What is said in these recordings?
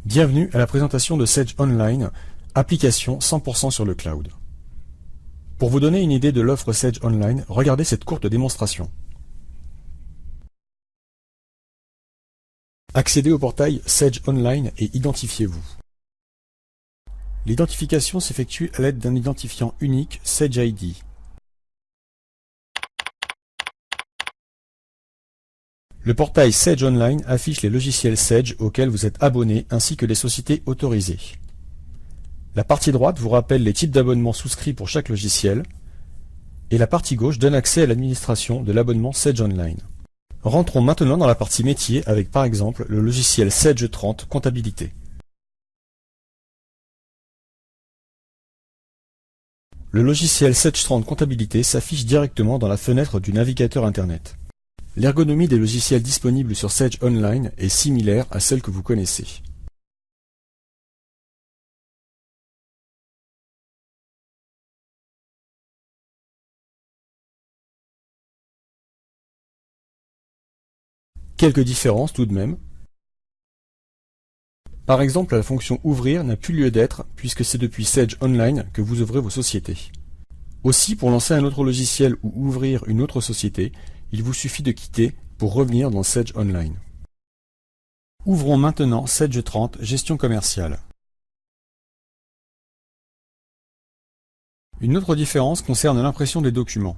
Bienvenue à la présentation de Sage Online, application 100% sur le cloud. Pour vous donner une idée de l'offre Sage Online, regardez cette courte démonstration. Accédez au portail Sage Online et identifiez-vous. L'identification s'effectue à l'aide d'un identifiant unique Sage ID. Le portail Sage Online affiche les logiciels Sage auxquels vous êtes abonné ainsi que les sociétés autorisées. La partie droite vous rappelle les types d'abonnements souscrits pour chaque logiciel et la partie gauche donne accès à l'administration de l'abonnement Sage Online. Rentrons maintenant dans la partie métier avec par exemple le logiciel Sage 30 Comptabilité. Le logiciel Sage 30 Comptabilité s'affiche directement dans la fenêtre du navigateur Internet. L'ergonomie des logiciels disponibles sur Sage Online est similaire à celle que vous connaissez. Quelques différences tout de même. Par exemple, la fonction Ouvrir n'a plus lieu d'être puisque c'est depuis Sage Online que vous ouvrez vos sociétés. Aussi, pour lancer un autre logiciel ou ouvrir une autre société, il vous suffit de quitter pour revenir dans Sage Online. Ouvrons maintenant Sage 30 Gestion commerciale. Une autre différence concerne l'impression des documents.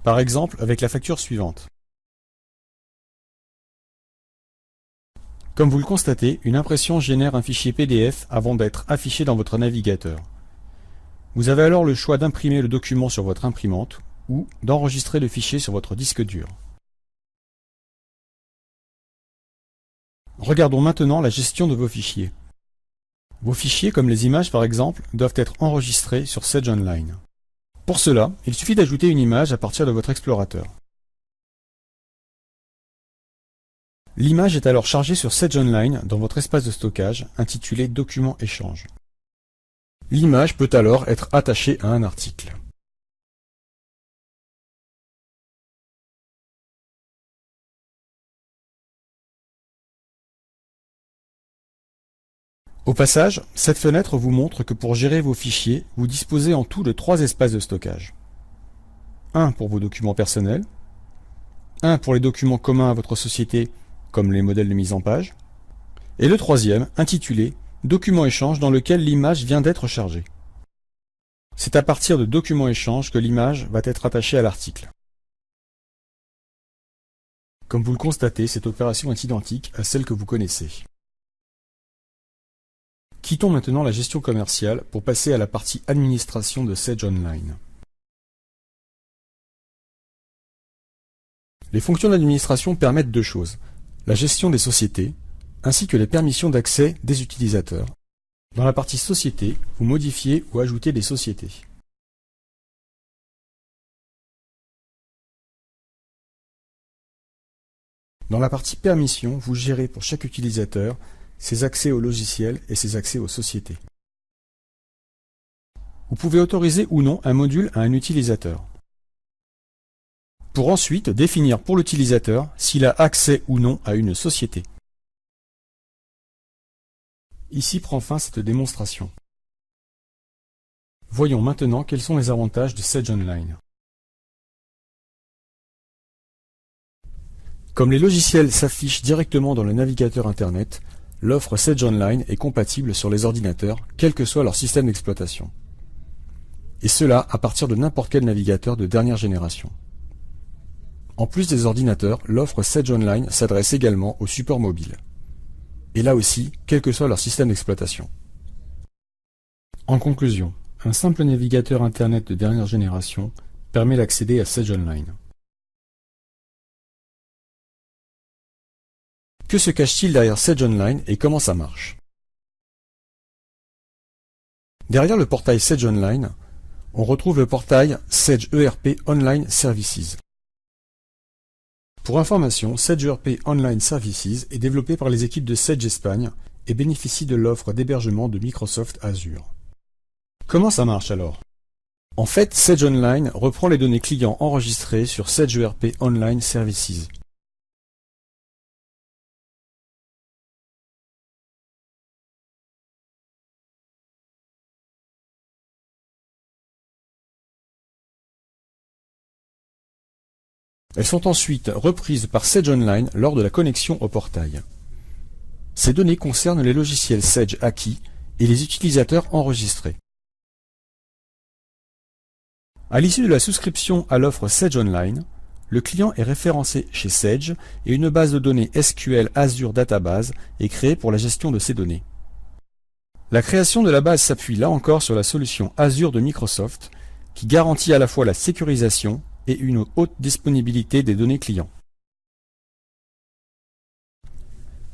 Par exemple, avec la facture suivante. Comme vous le constatez, une impression génère un fichier PDF avant d'être affiché dans votre navigateur. Vous avez alors le choix d'imprimer le document sur votre imprimante ou d'enregistrer le fichier sur votre disque dur. Regardons maintenant la gestion de vos fichiers. Vos fichiers, comme les images par exemple, doivent être enregistrés sur Sage Online. Pour cela, il suffit d'ajouter une image à partir de votre explorateur. L'image est alors chargée sur Sage Online dans votre espace de stockage intitulé Documents échange. L'image peut alors être attachée à un article. Au passage, cette fenêtre vous montre que pour gérer vos fichiers, vous disposez en tout de 3 espaces de stockage. Un pour vos documents personnels, un pour les documents communs à votre société, comme les modèles de mise en page, et le troisième, intitulé Documents échange dans lequel l'image vient d'être chargée. C'est à partir de Documents échange que l'image va être attachée à l'article. Comme vous le constatez, cette opération est identique à celle que vous connaissez. Quittons maintenant la gestion commerciale pour passer à la partie administration de Sage Online. Les fonctions d'administration permettent deux choses, la gestion des sociétés, ainsi que les permissions d'accès des utilisateurs. Dans la partie Société, vous modifiez ou ajoutez des sociétés. Dans la partie Permissions, vous gérez pour chaque utilisateur ses accès au logiciel et ses accès aux sociétés. Vous pouvez autoriser ou non un module à un utilisateur. Pour ensuite définir pour l'utilisateur s'il a accès ou non à une société. Ici prend fin cette démonstration. Voyons maintenant quels sont les avantages de Sage Online. Comme les logiciels s'affichent directement dans le navigateur Internet, l'offre Sage Online est compatible sur les ordinateurs, quel que soit leur système d'exploitation. Et cela à partir de n'importe quel navigateur de dernière génération. En plus des ordinateurs, l'offre Sage Online s'adresse également aux supports mobiles. Et là aussi, quel que soit leur système d'exploitation. En conclusion, un simple navigateur Internet de dernière génération permet d'accéder à Sage Online. Que se cache-t-il derrière Sage Online et comment ça marche? Derrière le portail Sage Online, on retrouve le portail Sage ERP Online Services. Pour information, Sage ERP Online Services est développé par les équipes de Sage Espagne et bénéficie de l'offre d'hébergement de Microsoft Azure. Comment ça marche alors? En fait, Sage Online reprend les données clients enregistrées sur Sage ERP Online Services. Elles sont ensuite reprises par Sage Online lors de la connexion au portail. Ces données concernent les logiciels Sage acquis et les utilisateurs enregistrés. À l'issue de la souscription à l'offre Sage Online, le client est référencé chez Sage et une base de données SQL Azure Database est créée pour la gestion de ces données. La création de la base s'appuie là encore sur la solution Azure de Microsoft qui garantit à la fois la sécurisation et une haute disponibilité des données clients.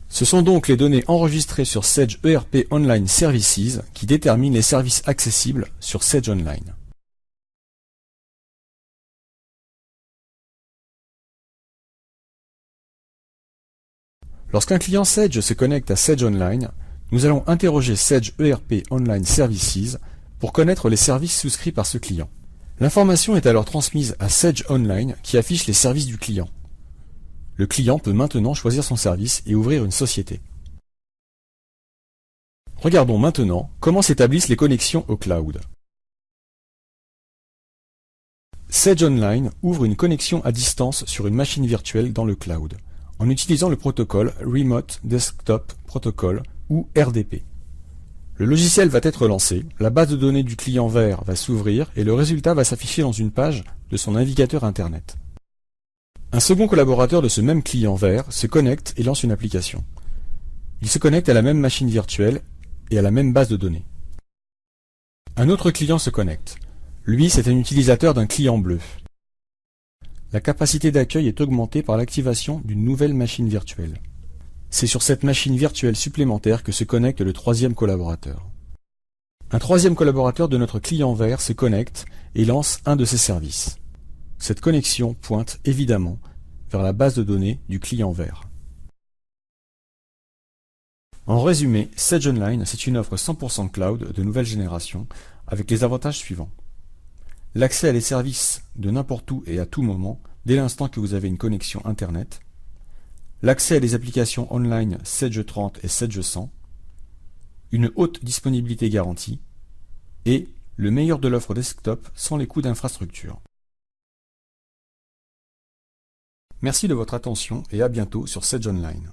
Ce sont donc les données enregistrées sur Sage ERP Online Services qui déterminent les services accessibles sur Sage Online. Lorsqu'un client Sage se connecte à Sage Online, nous allons interroger Sage ERP Online Services pour connaître les services souscrits par ce client. L'information est alors transmise à Sage Online qui affiche les services du client. Le client peut maintenant choisir son service et ouvrir une société. Regardons maintenant comment s'établissent les connexions au cloud. Sage Online ouvre une connexion à distance sur une machine virtuelle dans le cloud, en utilisant le protocole Remote Desktop Protocol ou RDP. Le logiciel va être lancé, la base de données du client vert va s'ouvrir et le résultat va s'afficher dans une page de son navigateur Internet. Un second collaborateur de ce même client vert se connecte et lance une application. Il se connecte à la même machine virtuelle et à la même base de données. Un autre client se connecte. Lui, c'est un utilisateur d'un client bleu. La capacité d'accueil est augmentée par l'activation d'une nouvelle machine virtuelle. C'est sur cette machine virtuelle supplémentaire que se connecte le troisième collaborateur. Un troisième collaborateur de notre client vert se connecte et lance un de ses services. Cette connexion pointe évidemment vers la base de données du client vert. En résumé, Sage Online, c'est une offre 100% cloud de nouvelle génération avec les avantages suivants. L'accès à les services de n'importe où et à tout moment, dès l'instant que vous avez une connexion Internet. L'accès à des applications online Sage 30 et Sage 100. Une haute disponibilité garantie. Et le meilleur de l'offre desktop sans les coûts d'infrastructure. Merci de votre attention et à bientôt sur Sage Online.